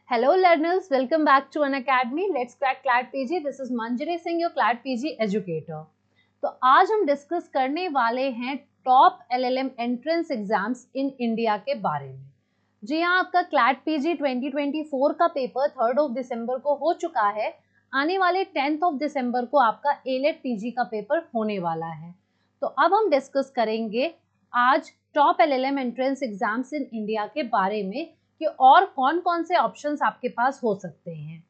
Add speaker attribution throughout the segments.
Speaker 1: Hello learners, welcome back to an academy. Let's crack CLAT PG. This is Manjari Singh, your CLAT PG educator. तो आज हम discuss करने वाले हैं top LLM entrance exams in India के बारे में। जी हाँ, आपका CLAT PG 2024 का पेपर 3 दिसंबर को हो चुका है। आने वाले 10 दिसंबर को आपका ALET PG का पेपर होने वाला है। तो अब हम डिस्कस करेंगे आज top LLM entrance exams in India के बारे में कि और कौन कौन से ऑप्शंस आपके पास हो सकते हैं।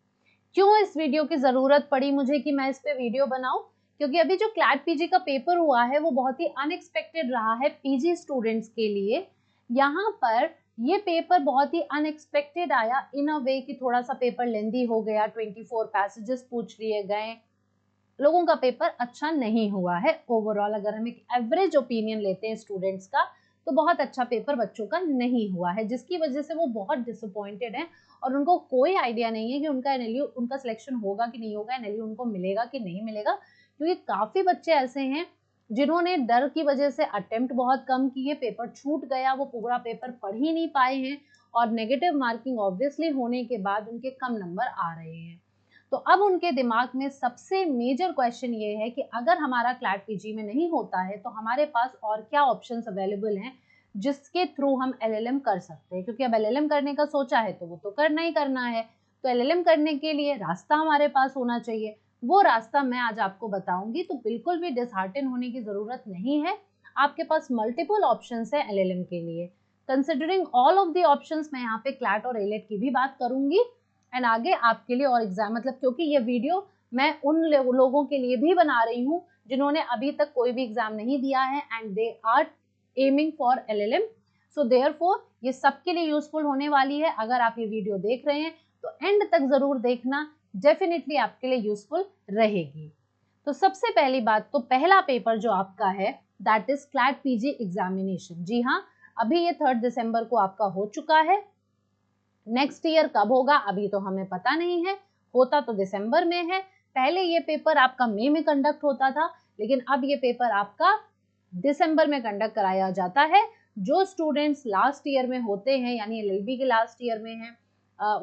Speaker 1: क्यों इस वीडियो की ज़रूरत पड़ी मुझे कि मैं इस पे वीडियो बनाऊं? क्योंकि अभी जो क्लैट पीजी का पेपर हुआ है वो बहुत ही अनएक्सपेक्टेड रहा है पीजी स्टूडेंट्स के लिए। यहाँ पर ये पेपर बहुत ही अनएक्सपेक्टेड आया इन अ वे कि थोड़ा सा पेपर लेंदी हो गया, 24 पैसेजेस पूछ लिए गए, लोगों का पेपर अच्छा नहीं हुआ है। ओवरऑल अगर हम एक एवरेज ओपिनियन लेते हैं स्टूडेंट्स का तो बहुत अच्छा पेपर बच्चों का नहीं हुआ है, जिसकी वजह से वो बहुत डिसअपॉइंटेड हैं और उनको कोई आइडिया नहीं है कि उनका एनएलयू, उनका सिलेक्शन होगा कि नहीं होगा, एनएलयू उनको मिलेगा कि नहीं मिलेगा। क्योंकि काफ़ी बच्चे ऐसे हैं जिन्होंने डर की वजह से अटेम्प्ट बहुत कम किए, पेपर छूट गया, वो पूरा पेपर पढ़ ही नहीं पाए हैं और नेगेटिव मार्किंग ऑब्वियसली होने के बाद उनके कम नंबर आ रहे हैं। तो अब उनके दिमाग में सबसे मेजर क्वेश्चन ये है कि अगर हमारा क्लैट पीजी में नहीं होता है तो हमारे पास और क्या ऑप्शंस अवेलेबल हैं जिसके थ्रू हम एलएलएम कर सकते हैं। क्योंकि अब एलएलएम करने का सोचा है तो वो तो करना ही करना है, तो एलएलएम करने के लिए रास्ता हमारे पास होना चाहिए। वो रास्ता मैं आज आपको बताऊंगी, तो बिल्कुल भी डिसहार्टन होने की ज़रूरत नहीं है। आपके पास मल्टीपल ऑप्शंस है एलएलएम के लिए। Considering all of the options मैं यहाँ पे क्लैट और एलेट की भी बात करूंगी एंड आगे आपके लिए और एग्जाम, मतलब क्योंकि ये वीडियो मैं उन लोगों के लिए भी बना रही हूँ जिन्होंने अभी तक कोई भी एग्जाम नहीं दिया है and they are aiming for LLM. So therefore ये सबके लिए यूजफुल होने वाली है। अगर आप ये वीडियो देख रहे हैं तो एंड तक जरूर देखना, डेफिनेटली आपके लिए यूजफुल रहेगी। तो सबसे पहली बात, तो पहला पेपर जो आपका है that is CLAT PG examination. जी हाँ, अभी ये 3 दिसंबर को आपका हो चुका है। नेक्स्ट ईयर कब होगा अभी तो हमें पता नहीं है, होता तो दिसंबर में है। पहले ये पेपर आपका मई में कंडक्ट होता था, लेकिन अब ये पेपर आपका दिसंबर में कंडक्ट कराया जाता है। जो स्टूडेंट्स लास्ट ईयर में होते हैं यानी एलएलबी के लास्ट ईयर में हैं,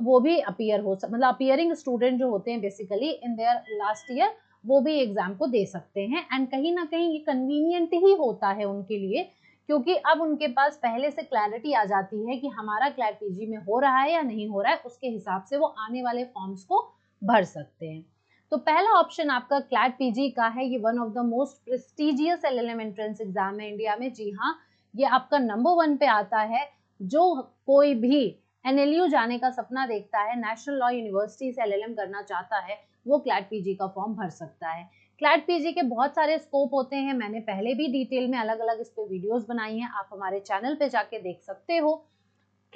Speaker 1: वो भी अपीयर हो, मतलब अपीयरिंग स्टूडेंट जो होते हैं basically in their last year, वो भी एग्जाम को दे सकते हैं। एंड कहीं ना कहीं ये कन्वीनियंट ही होता है उनके लिए, क्योंकि अब उनके पास पहले से क्लैरिटी आ जाती है कि हमारा क्लैट पीजी में हो रहा है या नहीं हो रहा है, उसके हिसाब से वो आने वाले फॉर्म्स को भर सकते हैं। तो पहला ऑप्शन आपका क्लैट पीजी का है। ये one of the most prestigious LLM entrance exam है इंडिया में। जी हाँ, ये आपका नंबर 1 पे आता है। जो कोई भी एनएलयू जाने का सपना देखता है, नेशनल लॉ यूनिवर्सिटी से एलएलएम करना चाहता है, वो क्लैट पीजी का फॉर्म भर सकता है। क्लैट पीजी के बहुत सारे स्कोप होते हैं, मैंने पहले भी डिटेल में अलग अलग इस पे वीडियोस बनाई हैं, आप हमारे चैनल पे जाके देख सकते हो।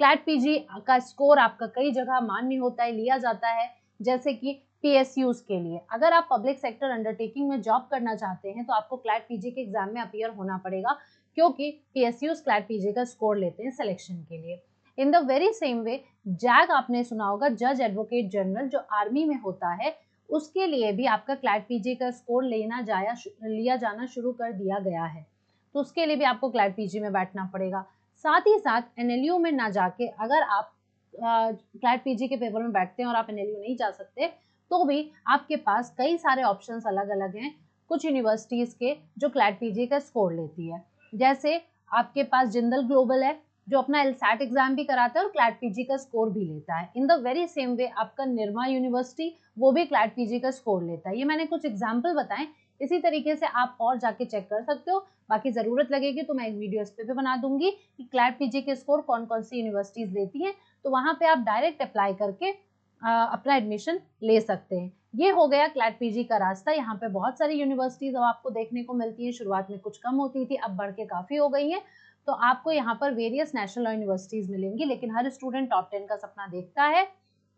Speaker 1: क्लैट पीजी का स्कोर आपका कई जगह मान्य होता है, लिया जाता है, जैसे कि पीएसयूज के लिए। अगर आप पब्लिक सेक्टर अंडरटेकिंग में जॉब करना चाहते हैं तो आपको क्लैट पीजी के एग्जाम में अपीयर होना पड़ेगा, क्योंकि पीएसयूज क्लैट पीजी का स्कोर लेते हैं सिलेक्शन के लिए। इन the very same way zag आपने सुना होगा, जज एडवोकेट जनरल, जो आर्मी में होता है, उसके लिए भी आपका क्लैट पीजी का स्कोर लिया जाना शुरू कर दिया गया है। तो उसके लिए भी आपको क्लैट पीजी में बैठना पड़ेगा। साथ ही साथ एनएलयू में ना जाके अगर आप क्लैट पीजी के पेपर में बैठते हैं और आप एनएलयू नहीं जा सकते, तो भी आपके पास कई सारे ऑप्शंस अलग अलग हैं कुछ यूनिवर्सिटीज के जो क्लैट पीजी का स्कोर लेती है। जैसे आपके पास जिंदल ग्लोबल है जो अपना एलसैट एग्जाम भी कराता है और क्लैट पीजी का स्कोर भी लेता है। इन द वेरी सेम वे आपका निर्मा यूनिवर्सिटी, वो भी क्लैट पीजी का स्कोर लेता है। ये मैंने कुछ एग्जाम्पल बताएं, इसी तरीके से आप और जाके चेक कर सकते हो। बाकी जरूरत लगेगी तो मैं एक वीडियो इस पे भी बना दूंगी कि क्लैट पीजी के स्कोर कौन कौन सी यूनिवर्सिटीज लेती हैं, तो वहां पे आप डायरेक्ट अप्लाई करके अपना एडमिशन ले सकते हैं। ये हो गया क्लैट पीजी का रास्ता। यहाँ पे बहुत सारी यूनिवर्सिटीज अब आपको देखने को मिलती है। शुरुआत में कुछ कम होती थी, अब बढ़ के काफी हो गई है। तो आपको यहाँ पर वेरियस नेशनल यूनिवर्सिटीज मिलेंगी, लेकिन हर स्टूडेंट टॉप 10 का सपना देखता है,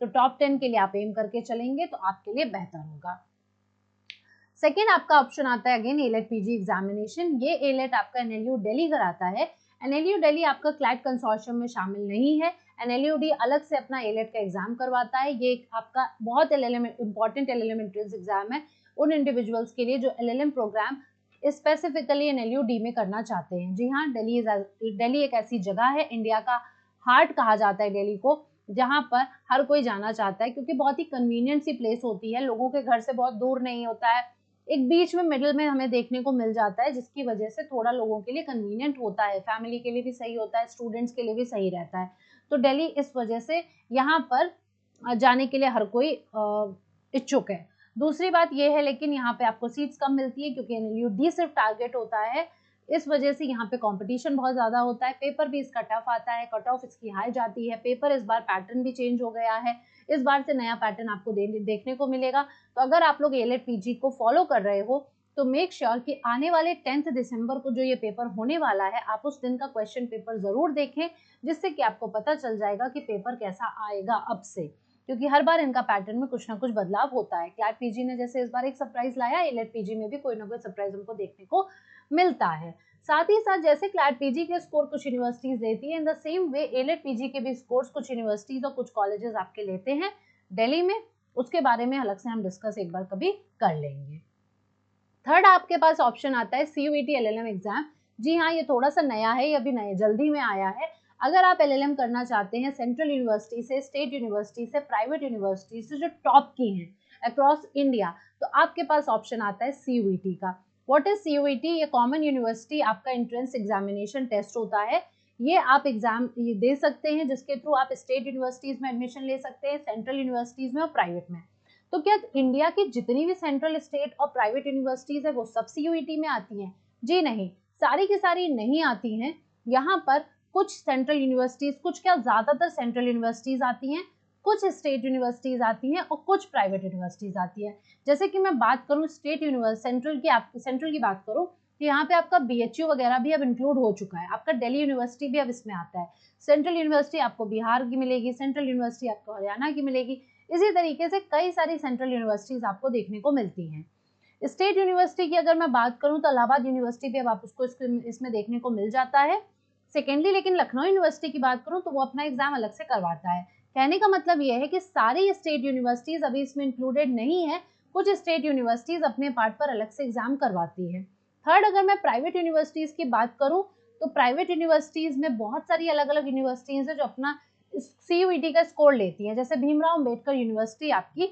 Speaker 1: तो टॉप 10 के लिए आप एम करके चलेंगे तो आपके लिए बेहतर होगा। सेकेंड आपका ऑप्शन आता है अगेन एलेट पीजी एग्जामिनेशन। ये एलेट आपका एनएलयू दिल्ली कराता है। एनएलयू दिल्ली आपका क्लैट कंसोर्शियम में शामिल नहीं है। एनएलयूडी अलग से अपना एलेट का एग्जाम करवाता है। ये आपका बहुत इंपॉर्टेंट एलएलएम एंट्रेंस एग्जाम है उन इंडिविजुअल्स के लिए जो एलएलएम प्रोग्राम स्पेसिफिकली एनएलयूडी में करना चाहते हैं। जी हाँ, दिल्ली एक ऐसी जगह है, इंडिया का हार्ट कहा जाता है दिल्ली को, जहाँ पर हर कोई जाना चाहता है, क्योंकि बहुत ही कन्वीनियंट सी प्लेस होती है, लोगों के घर से बहुत दूर नहीं होता है, एक बीच में मिडिल में हमें देखने को मिल जाता है, जिसकी वजह से थोड़ा लोगों के लिए कन्वीनियंट होता है, फैमिली के लिए भी सही होता है, स्टूडेंट्स के लिए भी सही रहता है। तो दिल्ली इस वजह से यहाँ पर जाने के लिए हर कोई इच्छुक है। दूसरी बात यह है लेकिन यहाँ पे आपको सीट्स कम मिलती है, क्योंकि NLUD सिर्फ टारगेट होता है, इस वजह से यहाँ पे कंपटीशन बहुत ज़्यादा होता है, पेपर भी इसका टफ आता है, कट ऑफ इसकी हाई जाती है, पेपर इस बार पैटर्न भी चेंज हो गया है, इस बार से नया पैटर्न आपको देखने को मिलेगा। तो अगर आप लोग ALED PG को फॉलो कर रहे हो तो मेक श्योर कि आने वाले 10 दिसंबर को जो ये पेपर होने वाला है, आप उस दिन का क्वेश्चन पेपर ज़रूर देखें, जिससे कि आपको पता चल जाएगा कि पेपर कैसा आएगा अब से, क्योंकि हर बार इनका पैटर्न में कुछ ना कुछ बदलाव होता है। क्लैट PG ने जैसे इस बार एक सरप्राइज लाया, ALED PG में भी कोई ना कोई सरप्राइज हमको देखने को मिलता है। साथ ही साथ जैसे क्लैट PG के स्कोर कुछ यूनिवर्सिटीज देती है, in the same way ALED PG के भी स्कोर्स कुछ यूनिवर्सिटीज और कुछ कॉलेजेस आपके लेते हैं दिल्ली में, उसके बारे में अलग से हम डिस्कस एक बार कभी कर लेंगे। थर्ड आपके पास ऑप्शन आता है CUET LLM एग्जाम। जी हाँ, ये थोड़ा सा नया है, ये अभी नए जल्दी में आया है। अगर आप LLM करना चाहते हैं सेंट्रल यूनिवर्सिटी से, स्टेट यूनिवर्सिटी से, प्राइवेट यूनिवर्सिटी से जो टॉप की हैं अक्रॉस इंडिया, तो आपके पास ऑप्शन आता है CUET का। What is CUET? ये कॉमन यूनिवर्सिटी आपका एंट्रेंस एग्जामिनेशन टेस्ट होता है। ये आप एग्जाम ये दे सकते हैं, जिसके थ्रू आप स्टेट यूनिवर्सिटीज में एडमिशन ले सकते हैं, सेंट्रल यूनिवर्सिटीज में और प्राइवेट में। तो क्या इंडिया की जितनी भी सेंट्रल, स्टेट और प्राइवेट यूनिवर्सिटीज है वो सब CUET में आती हैं? जी नहीं, सारी की सारी नहीं आती हैं। यहाँ पर कुछ सेंट्रल यूनिवर्सिटीज, कुछ क्या ज़्यादातर सेंट्रल यूनिवर्सिटीज आती हैं, कुछ स्टेट यूनिवर्सिटीज आती हैं और कुछ प्राइवेट यूनिवर्सिटीज आती हैं। जैसे कि मैं बात करूँ स्टेट यूनिवर्सिटी, सेंट्रल की बात करूँ तो यहाँ पे आपका BHU वगैरह भी अब इंक्लूड हो चुका है, आपका दिल्ली यूनिवर्सिटी भी अब इसमें आता है। सेंट्रल यूनिवर्सिटी आपको बिहार की मिलेगी, सेंट्रल यूनिवर्सिटी आपको हरियाणा की मिलेगी, इसी तरीके से कई सारी सेंट्रल यूनिवर्सिटीज आपको देखने को मिलती हैं। स्टेट यूनिवर्सिटी की अगर मैं बात करूं तो इलाहाबाद यूनिवर्सिटी भी अब आप उसको इसमें देखने को मिल जाता है। सेकेंडली लेकिन लखनऊ यूनिवर्सिटी की बात करूं तो वो अपना एग्जाम अलग से करवाता है। कहने का मतलब ये है कि सारी स्टेट यूनिवर्सिटीज अभी इसमें इंक्लूडेड नहीं है, कुछ स्टेट यूनिवर्सिटीज अपने पार्ट पर अलग से एग्जाम करवाती है। थर्ड, अगर मैं प्राइवेट यूनिवर्सिटीज की बात करूं तो प्राइवेट यूनिवर्सिटीज में बहुत सारी अलग अलग यूनिवर्सिटीज है जो अपना CUET का स्कोर लेती है। जैसे भीमराव अंबेडकर यूनिवर्सिटी आपकी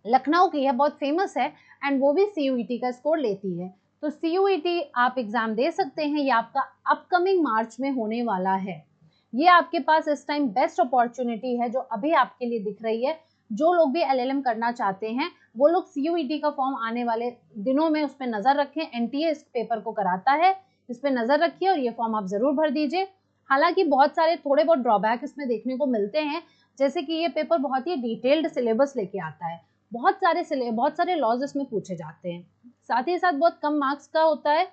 Speaker 1: लखनऊ की है, बहुत फेमस है, एंड वो भी CUET का स्कोर लेती है। तो CUET आप एग्जाम दे सकते हैं, ये आपका अपकमिंग मार्च में होने वाला है। ये आपके पास इस टाइम बेस्ट अपॉर्चुनिटी है जो अभी आपके लिए दिख रही है। जो लोग भी LLM करना चाहते हैं वो लोग CUET का फॉर्म आने वाले दिनों में उस पर नजर रखें। NTA इस पेपर को कराता है, इस पर नजर रखिए और ये फॉर्म आप जरूर भर दीजिए। हालांकि बहुत सारे थोड़े बहुत ड्रॉबैक इसमें देखने को मिलते हैं, जैसे कि ये पेपर बहुत ही डिटेल्ड सिलेबस लेके आता है, बहुत सारे लॉज इसमें पूछे जाते हैं, साथ ही साथ बहुत कम मार्क्स का होता है,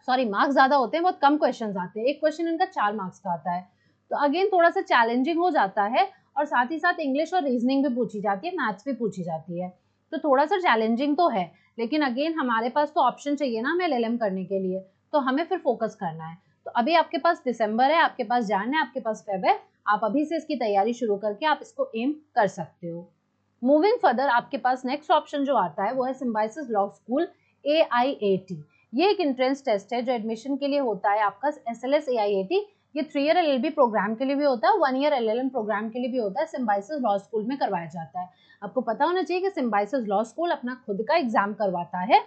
Speaker 1: मार्क्स ज्यादा होते हैं, बहुत कम क्वेश्चन आते हैं, एक क्वेश्चन इनका 4 मार्क्स का आता है। तो अगेन थोड़ा सा चैलेंजिंग हो जाता है, और साथ ही साथ इंग्लिश और रीजनिंग भी पूछी जाती है, मैथ्स भी पूछी जाती है, तो थोड़ा सा चैलेंजिंग तो है। लेकिन अगेन हमारे पास तो ऑप्शन चाहिए ना हमें LLM करने के लिए, तो हमें फिर फोकस करना है। तो अभी आपके पास दिसंबर है, आपके पास जान है, आपके पास फेब है, आप अभी से इसकी तैयारी शुरू करके आप इसको एम कर सकते हो। मूविंग फर्दर आपके पास नेक्स्ट ऑप्शन जो आता है वो है सिम्बायोसिस लॉ स्कूल AIAT। ये एक एंट्रेंस टेस्ट है जो एडमिशन के लिए होता है आपका SLS AIAT। ये 3 ईयर LLB प्रोग्राम के लिए भी होता है, 1 ईयर LLM प्रोग्राम के लिए भी होता है, सिम्बायोसिस लॉ स्कूल में करवाया जाता है। आपको पता होना चाहिए कि सिम्बायोसिस लॉ स्कूल अपना खुद का एग्जाम करवाता है,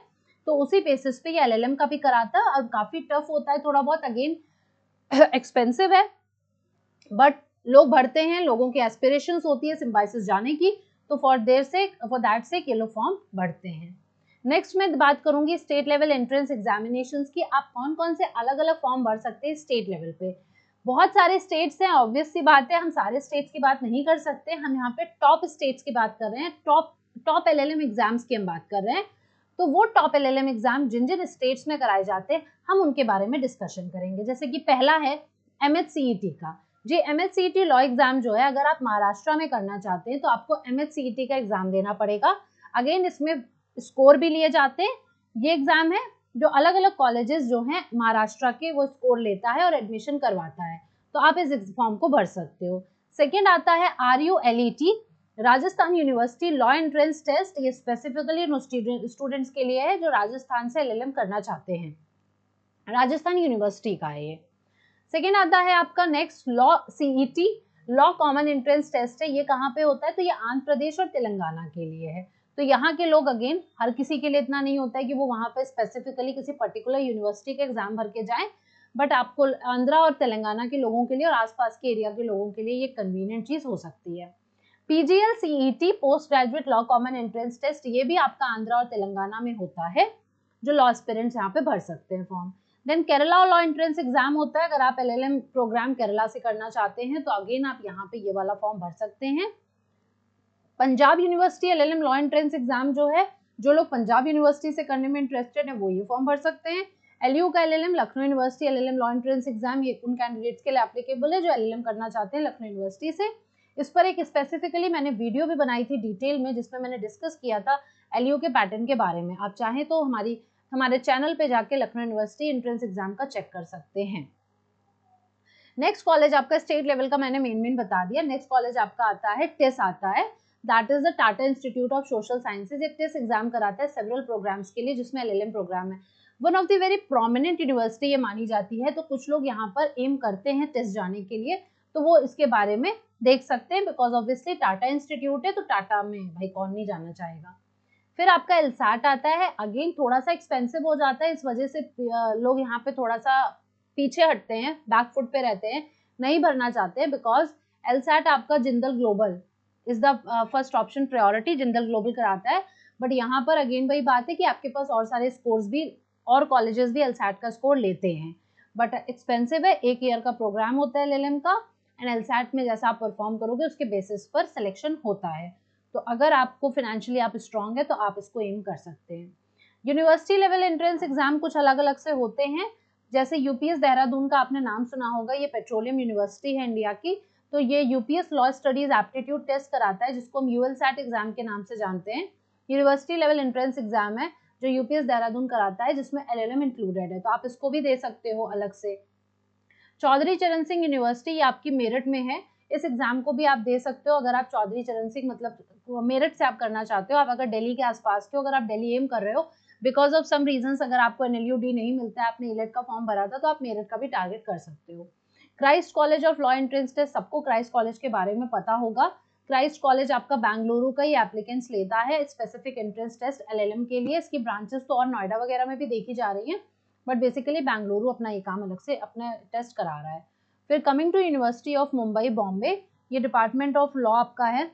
Speaker 1: तो उसी बेसिस पे ये LLM का भी कराता है, और काफी टफ होता है थोड़ा बहुत, अगेन एक्सपेंसिव है, बट लोग भरते हैं, लोगों की एस्पिरेशंस होती है सिम्बायोसिस जाने की, तो फॉर दैट से ये लोग फॉर्म भरते हैं। नेक्स्ट मैं बात करूंगी स्टेट लेवल एंट्रेंस एग्जामिनेशंस की, आप कौन कौन से अलग अलग फॉर्म भर सकते हैं स्टेट लेवल पे। बहुत सारे स्टेट्स हैं, ऑब्वियस सी बात है, हम सारे स्टेट्स की बात नहीं कर सकते, हम यहाँ पे टॉप स्टेट्स की बात कर रहे हैं, टॉप LLM एग्जाम्स की हम बात कर रहे हैं। तो वो टॉप LLM एग्जाम जिन जिन स्टेट्स में कराए जाते हैं हम उनके बारे में डिस्कशन करेंगे। जैसे कि पहला है MHCET का। जी, MHCET लॉ एग्जाम जो है, अगर आप महाराष्ट्र में करना चाहते हैं तो आपको MHCET का एग्जाम देना पड़ेगा। अगेन इसमें स्कोर भी लिए जाते हैं, ये एग्जाम है जो अलग अलग कॉलेजेस जो हैं महाराष्ट्र के वो स्कोर लेता है और एडमिशन करवाता है, तो आप इस फॉर्म को भर सकते हो। सेकेंड आता है RULET, Rajasthan university law entrance test. ये स्पेसिफिकली स्टूडेंट्स के लिए है जो राजस्थान से LLM करना चाहते हैं, राजस्थान यूनिवर्सिटी का है ये। सेकेंड आता है आपका next law CET, law common entrance test है, ये कहाँ पे होता है, तो ये आंध्र प्रदेश और तेलंगाना के लिए है। तो यहाँ के लोग अगेन हर किसी के लिए इतना नहीं होता है कि वो वहाँ पे स्पेसिफिकली किसी पर्टिकुलर यूनिवर्सिटी के एग्जाम भर के जाए, बट आपको आंध्रा और तेलंगाना के लोगों के लिए और आसपास के एरिया के लोगों के लिए ये कन्वीनियंट चीज हो सकती है। PGL CET post graduate law common entrance test, ये भी आपका आंध्रा और तेलंगाना में होता है, जो लॉ एस्पिरेंट्स यहाँ पे भर सकते हैं form. Then Kerala law entrance exam होता है, अगर आप एलएलएम प्रोग्राम केरला से करना चाहते हैं तो अगेन आप यहाँ पे ये वाला फॉर्म भर सकते हैं। Punjab university LLM law entrance exam जो है, जो लोग पंजाब यूनिवर्सिटी से करने में इंटरेस्टेड है वो ये फॉर्म भर सकते हैं। एलयू का LLM Lucknow university LLM law entrance exam, ये उन कैंडिडेट्स के लिए एप्लीकेबल है जो एलएलएम करना चाहते हैं लखनऊ यूनिवर्सिटी से। इस पर एक स्पेसिफिकली मैंने वीडियो भी बनाई थी डिटेल में, जिसमें मैंने डिस्कस किया था एलयू के पैटर्न के बारे में। आप चाहें तो हमारे चैनल पे जाके लखनऊ यूनिवर्सिटी एंट्रेंस एग्जाम का चेक कर सकते हैं। नेक्स्ट कॉलेज आपका स्टेट लेवल का मैंने मेन बता दिया। नेक्स्ट कॉलेज आपका आता है टिस आता है, that is the Tata institute of social sciences. एक टिस एग्जाम कराता है सेवरल प्रोग्राम्स के लिए, जिसमें एलएलएम प्रोग्राम है। One of the very prominent university ये मानी जाती है, तो कुछ लोग यहाँ पर एम करते हैं टिस जाने के लिए, तो वो इसके बारे में देख सकते हैं, बिकॉज ऑब्वियसली टाटा इंस्टीट्यूट है तो टाटा में भाई कौन नहीं जाना चाहेगा। फिर आपका एलसैट आता है, अगेन थोड़ा सा एक्सपेंसिव हो जाता है, इस वजह से लोग यहाँ पे थोड़ा सा पीछे हटते हैं, बैक फुट पे रहते हैं, नहीं भरना चाहते हैं, बिकॉज एलसैट आपका Jindal global is the first option priority, Jindal global कराता है। बट यहाँ पर अगेन वही बात है कि आपके पास और सारे स्कोर्स भी और कॉलेजेस भी एलसैट का स्कोर लेते हैं, बट एक्सपेंसिव है, 1 ईयर का प्रोग्राम होता है एलएलएम का, एंड एलसैट में जैसा आप परफॉर्म करोगे उसके बेसिस पर सिलेक्शन होता है। तो अगर आपको फाइनेंशियली आप स्ट्रांग है तो आप इसको एम कर सकते हैं। यूनिवर्सिटी लेवल एंट्रेंस एग्जाम कुछ अलग अलग से होते हैं, जैसे यूपीएस देहरादून का आपने नाम सुना होगा, ये पेट्रोलियम यूनिवर्सिटी है इंडिया की, तो ये UPS law studies aptitude test कराता है, जिसको हम यूएलसैट एग्जाम के नाम से जानते हैं। यूनिवर्सिटी लेवल एंट्रेंस एग्जाम है जो यूपीएस देहरादून कराता है, जिसमें एलएलएम इंक्लूडेड है, तो आप इसको भी दे सकते हो अलग से। चौधरी चरण सिंह यूनिवर्सिटी, ये आपकी मेरठ में है, इस एग्जाम को भी आप दे सकते हो अगर आप चौधरी चरण सिंह मतलब मेरठ से आप करना चाहते हो। आप अगर दिल्ली के आसपास के हो, अगर आप दिल्ली एम कर रहे हो, बिकॉज ऑफ सम रीजंस अगर आपको एनएलयूडी नहीं मिलता है, आपने इलेट का फॉर्म भरा था, तो आप मेरठ का भी टारगेट कर सकते हो। Christ college of law entrance test, सबको क्राइस्ट कॉलेज के बारे में पता होगा। क्राइस्ट कॉलेज आपका बेंगलुरु का ही एप्लीकेंट्स लेता है स्पेसिफिक एंट्रेंस टेस्ट एलएलएम के लिए। इसकी ब्रांचेस तो और नोएडा वगैरह में भी देखी जा रही हैं, बट बेसिकली बेंगलुरु अपना ये काम अलग से अपना टेस्ट करा रहा है। फिर coming to university of Mumbai Bombay, ये डिपार्टमेंट ऑफ लॉ आपका है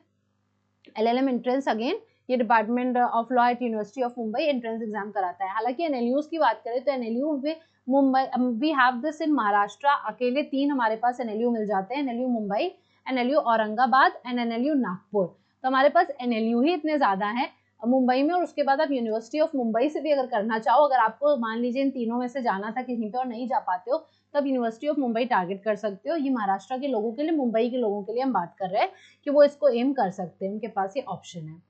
Speaker 1: एलएलएम एंट्रेंस, अगेन ये department of law at university of Mumbai entrance exam कराता है। हालांकि एनएलयूज की बात करें तो एनएलयू में Mumbai, we have this in Maharashtra, अकेले 3 हमारे पास एनएलयू मिल जाते हैं, NLU Mumbai, NLU Aurangabad and NLU Nagpur. तो हमारे पास एनएलयू ही इतने ज्यादा हैं मुंबई में, और उसके बाद आप यूनिवर्सिटी ऑफ मुंबई से भी अगर करना चाहो, अगर आपको मान लीजिए इन तीनों में से जाना था कहीं पे और नहीं जा पाते हो, तब यूनिवर्सिटी ऑफ मुंबई टारगेट कर सकते हो। ये महाराष्ट्र के लोगों के लिए, मुंबई के लोगों के लिए हम बात कर रहे हैं कि वो इसको एम कर सकते हैं, उनके पास ये ऑप्शन है।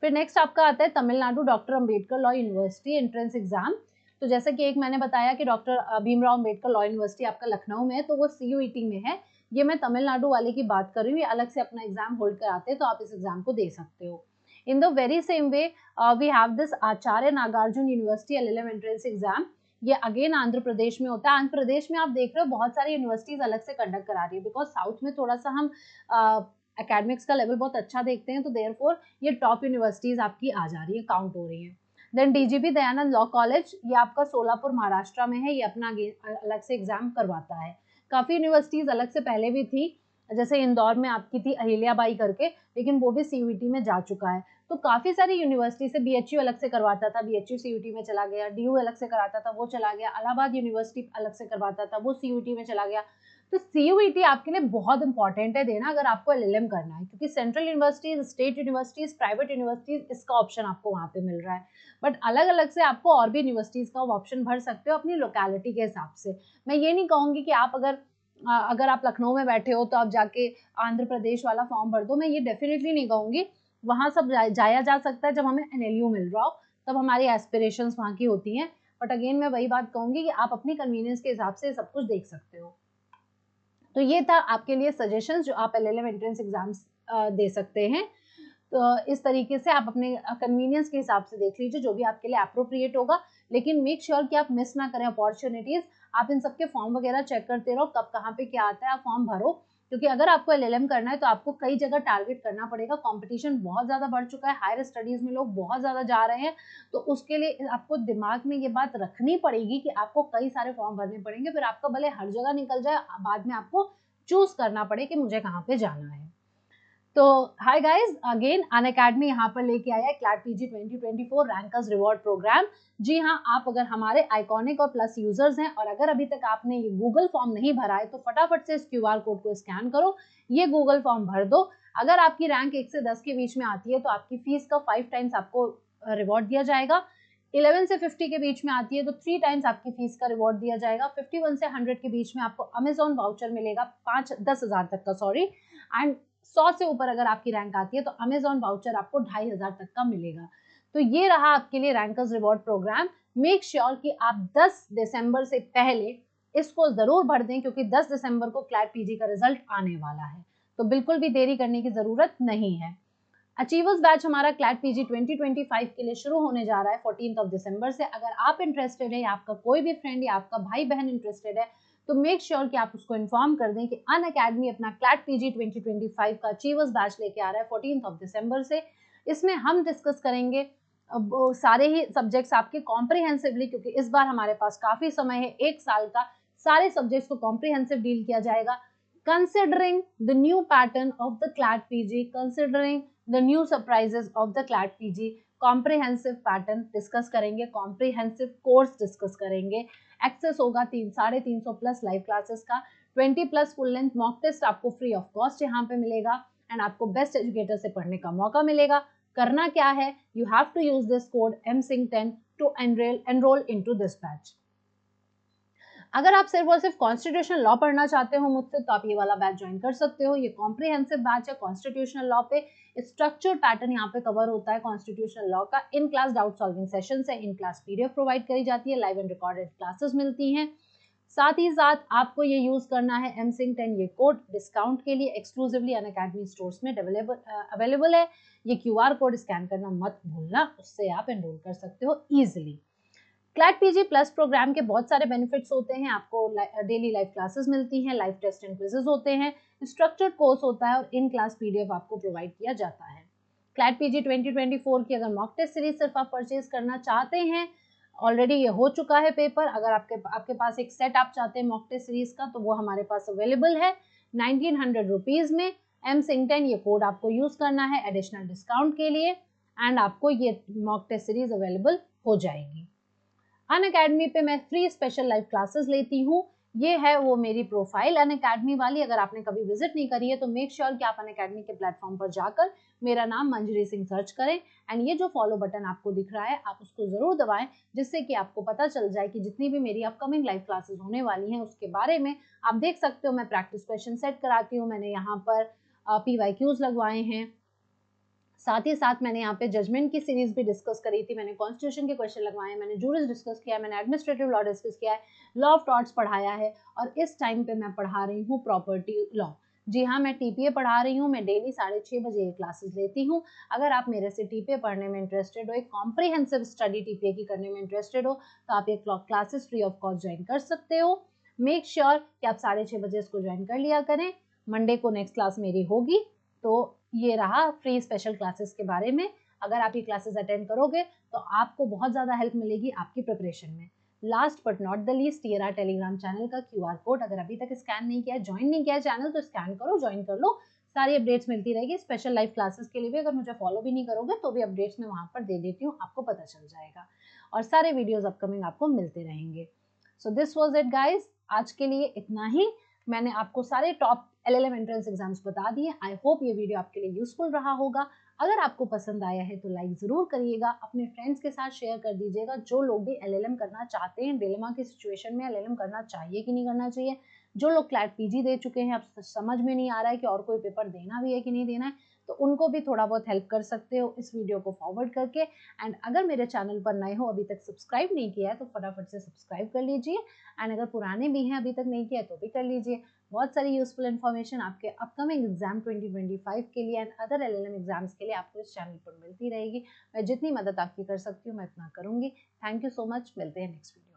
Speaker 1: फिर नेक्स्ट आपका आता है Tamil Nadu doctor Ambedkar law university entrance exam. तो जैसे कि एक मैंने बताया कि doctor Bhimrao Ambedkar law university आपका लखनऊ में है, तो वो सीयूईटी में है। ये मैं तमिलनाडु वाले की बात कर रही हूँ, ये अलग से अपना एग्जाम होल्ड कराते हैं, तो आप इस एग्जाम को दे सकते हो। In the very same way we have this Acharya Nagarjuna university LLM entrance exam, ये अगेन आंध्र प्रदेश में होता है। आंध्र प्रदेश में आप देख रहे हो बहुत सारी यूनिवर्सिटीज अलग से कंडक्ट करा रही है, बिकॉज साउथ में थोड़ा सा हम एकेडमिक्स का लेवल बहुत अच्छा देखते हैं, तो देयरफॉर ये टॉप यूनिवर्सिटीज आपकी आ जा रही है, काउंट हो रही है। Then DGP Dayanand law college, ये आपका सोलापुर महाराष्ट्र में है, ये अपना अलग से एग्जाम करवाता है। काफी यूनिवर्सिटीज अलग से पहले भी थी, जैसे इंदौर में आपकी थी अहिल्याबाई करके, लेकिन वो भी सीयूईटी में जा चुका है। तो काफी सारी यूनिवर्सिटी से बीएचयू अलग से करवाता था, बीएचयू सीयूईटी में चला गया, डीयू अलग से कराता था, वो चला गया, इलाहाबाद यूनिवर्सिटी अलग से करवाता था, वो सीयूईटी में चला गया। तो सीयूईटी आपके लिए बहुत इंपॉर्टेंट है देना अगर आपको एलएलएम करना है, क्योंकि central universities, state universities, private universities, इसका ऑप्शन आपको वहाँ पे मिल रहा है। बट अलग अलग से आपको और भी यूनिवर्सिटीज का ऑप्शन भर सकते हो अपनी लोकेलिटी के हिसाब से। मैं ये नहीं कहूँगी कि आप अगर आप लखनऊ में बैठे हो तो आप जाके आंध्र प्रदेश वाला फॉर्म भर दो, मैं ये डेफिनेटली नहीं कहूँगी। वहाँ सब जाया जा सकता है जब हमें एनएलयू मिल रहा हो, तब हमारी एस्पिरेशंस वहाँ की होती हैं। बट अगेन मैं वही बात कहूँगी कि आप अपनी कन्वीनियंस के हिसाब से सब कुछ देख सकते हो। तो ये था आपके लिए सजेशंस जो आप एलएलएम एंट्रेंस एग्जाम्स दे सकते हैं। तो इस तरीके से आप अपने कन्वीनियंस के हिसाब से देख लीजिए जो भी आपके लिए अप्रोप्रिएट होगा, लेकिन मेक श्योर कि आप मिस ना करें अपॉर्चुनिटीज। आप इन सबके फॉर्म वगैरह चेक करते रहो, कब कहाँ पे क्या आता है, आप फॉर्म भरो, क्योंकि अगर आपको LLM करना है तो आपको कई जगह टारगेट करना पड़ेगा। कंपटीशन बहुत ज़्यादा बढ़ चुका है, हायर स्टडीज़ में लोग बहुत ज़्यादा जा रहे हैं, तो उसके लिए आपको दिमाग में ये बात रखनी पड़ेगी कि आपको कई सारे फॉर्म भरने पड़ेंगे, फिर आपका भले हर जगह निकल जाए, बाद में आपको चूज़ करना पड़े कि मुझे कहाँ पे जाना है। तो हाय गाइस, अगेन अनअकैडमी यहाँ पर लेके आया है CLAT PG 2024 rankers reward program. जी हाँ, आप अगर हमारे आइकॉनिक और प्लस यूजर्स हैं और अगर अभी तक आपने ये गूगल फॉर्म नहीं भरा है तो फटाफट से इस QR कोड को स्कैन करो, ये गूगल फॉर्म भर दो। अगर आपकी रैंक 1 से 10 के बीच में आती है तो आपकी फीस का 5 टाइम्स आपको रिवॉर्ड दिया जाएगा। 11 से 50 के बीच में आती है तो 3 टाइम्स आपकी फीस का रिवॉर्ड दिया जाएगा। 51 से 100 के बीच में आपको अमेजॉन वाउचर मिलेगा 10,000 तक का, सॉरी, एंड 100 से ऊपर अगर आपकी रैंक आती है तो अमेजॉन वाउचर आपको 2,500 तक का मिलेगा। तो ये रहा आपके लिए rankers reward programme. Make sure कि आप 10 दिसंबर से पहले इसको जरूर भर दें, क्योंकि 10 दिसंबर को क्लैट पीजी का रिजल्ट आने वाला है, तो बिल्कुल भी देरी करने की जरूरत नहीं है। अचीवर्स बैच हमारा क्लैट पीजी 2025 के लिए शुरू होने जा रहा है 14 दिसंबर से। अगर आप इंटरेस्टेड है या आपका कोई भी फ्रेंड या आपका भाई बहन इंटरेस्टेड है तो मेक श्योर कि आप उसको इन्फॉर्म कर दें कि अनअकैडमी अपना क्लैट पीजी 2025 का अचीवर्स बैच लेके आ रहा है 14 दिसंबर से। इसमें हम डिस्कस करेंगे सारे ही सब्जेक्ट्स आपके कॉम्प्रिहेंसिवली, क्योंकि इस बार हमारे पास काफी समय है, 1 साल का, सारे सब्जेक्ट्स को कॉम्प्रिहेंसिव डील किया जाएगा। Considering the new pattern of the CLAT PG, considering the new surprises of the CLAT PG, comprehensive pattern discuss करेंगे, कॉम्प्रिहेंसिव कोर्स डिस्कस करेंगे। एक्सेस होगा 350 प्लस लाइव क्लासेस का, 20 plus full length mock test आपको free of cost यहाँ पे मिलेगा, and आपको best educator से पढ़ने का मौका मिलेगा। करना क्या है, you have to use this code MSING10 to enrol into this batch. अगर आप सिर्फ और सिर्फ कॉन्स्टिट्यूशनल लॉ पढ़ना चाहते हो मुझसे तो आप ये वाला बैच ज्वाइन कर सकते हो। ये कॉम्प्रिहेंसिव बैच है कॉन्स्टिट्यूशनल लॉ पे, स्ट्रक्चर्ड पैटर्न यहाँ पे कवर होता है कॉन्स्टिट्यूशनल लॉ का। In class doubt solving sessions है, इन क्लास PDF प्रोवाइड करी जाती है, लाइव एंड रिकॉर्डेड क्लासेस मिलती हैं। साथ ही साथ आपको ये यूज करना है MSING10, ये कोड डिस्काउंट के लिए एक्सक्लूसिवली अनअकैडमी स्टोर्स में अवेलेबल है। ये QR कोड स्कैन करना मत भूलना, उससे आप एनरोल कर सकते हो easily. CLAT PG plus programme के बहुत सारे बेनिफिट्स होते हैं। आपको डेली लाइव क्लासेस मिलती हैं, लाइव टेस्ट एंड क्विजेस होते हैं, स्ट्रक्चर्ड कोर्स होता है और इन क्लास PDF आपको प्रोवाइड किया जाता है। क्लैट पीजी 2024 की अगर मॉक टेस्ट सीरीज सिर्फ आप परचेज करना चाहते हैं, ऑलरेडी ये हो चुका है पेपर, अगर आपके पास एक सेट आप चाहते हैं मॉक टेस्ट सीरीज का तो वो हमारे पास अवेलेबल है 1900 रुपीज में। MSING10 ये कोड आपको यूज करना है एडिशनल डिस्काउंट के लिए, एंड आपको ये मॉक टेस्ट सीरीज अवेलेबल हो जाएगी। अनअकैडमी पे मैं फ्री स्पेशल लाइव क्लासेस लेती हूँ। ये है वो मेरी प्रोफाइल अनअकैडमी वाली। अगर आपने कभी विजिट नहीं करी है तो मेक श्योर कि आप अनअकैडमी के प्लेटफॉर्म पर जाकर मेरा नाम मंजरी सिंह सर्च करें, एंड ये जो फॉलो बटन आपको दिख रहा है आप उसको जरूर दबाएं, जिससे कि आपको पता चल जाए कि जितनी भी मेरी अपकमिंग लाइव क्लासेस होने वाली हैं उसके बारे में आप देख सकते हो। मैं प्रैक्टिस क्वेश्चन सेट कराती हूँ, मैंने यहाँ पर PYQs लगवाए हैं, साथ ही साथ मैंने यहाँ पे जजमेंट की सीरीज भी डिस्कस करी थी, मैंने कॉन्स्टिट्यूशन के क्वेश्चन लगवाए, मैंने जूरिस डिस्कस किया है, मैंने एडमिनिस्ट्रेटिव लॉ डिस्कस किया है, लॉ ऑफ टॉर्ट्स पढ़ाया है, और इस टाइम पे मैं पढ़ा रही हूँ प्रॉपर्टी लॉ। जी हाँ, मैं TPA पढ़ा रही हूँ, मैं डेली 6:30 बजे ये क्लासेस लेती हूँ। अगर आप मेरे से TPA पढ़ने में इंटरेस्टेड हो, एक कॉम्प्रिहेंसिव स्टडी TPA की करने में इंटरेस्टेड हो, तो आप ये classes free of cost join कर सकते हो। मेक श्योर कि आप 6:30 बजे इसको ज्वाइन कर लिया करें। मंडे को नेक्स्ट क्लास मेरी होगी, तो ये रहा फ्री स्पेशल क्लासेस के बारे में। अगर आप ये क्लासेस अटेंड करोगे तो आपको बहुत ज़्यादा हेल्प मिलेगी आपकी प्रिपरेशन में। Last but not the least, ये रहा टेलीग्राम चैनल का QR कोड। अगर अभी तक स्कैन नहीं किया है, ज्वाइन नहीं किया है चैनल, तो स्कैन करो, ज्वाइन कर लो, सारी अपडेट्स मिलती रहेगी। स्पेशल लाइव क्लासेस के लिए भी अगर मुझे फॉलो भी नहीं करोगे तो भी अपडेट्स मैं वहाँ पर दे देती हूँ, आपको पता चल जाएगा, और सारे वीडियोज अपकमिंग आपको मिलते रहेंगे। So this was it guys, आज के लिए इतना ही। मैंने आपको सारे टॉप LLM एंट्रेंस एग्जाम्स बता दिए। आई होप ये वीडियो आपके लिए यूजफुल रहा होगा। अगर आपको पसंद आया है तो लाइक जरूर करिएगा, अपने फ्रेंड्स के साथ शेयर कर दीजिएगा जो लोग भी LLM करना चाहते हैं, डिलेमा की सिचुएशन में LLM करना चाहिए कि नहीं करना चाहिए। जो लोग क्लैट PG दे चुके हैं, अब समझ में नहीं आ रहा है कि और कोई पेपर देना भी है कि नहीं देना है, तो उनको भी थोड़ा बहुत हेल्प कर सकते हो इस वीडियो को फॉरवर्ड करके। एंड अगर मेरे चैनल पर नए हो, अभी तक सब्सक्राइब नहीं किया है तो फटाफट से सब्सक्राइब कर लीजिए, एंड अगर पुराने भी हैं अभी तक नहीं किया है तो भी कर लीजिए। बहुत सारी यूजफुल इन्फॉर्मेशन आपके अपकमिंग एग्जाम 2025 के लिए एंड अदर LLM एग्जाम्स के लिए आपको इस चैनल पर मिलती रहेगी। मैं जितनी मदद आपकी कर सकती हूँ मैं इतना करूँगी। थैंक यू सो मच, मिलते हैं नेक्स्ट वीडियो।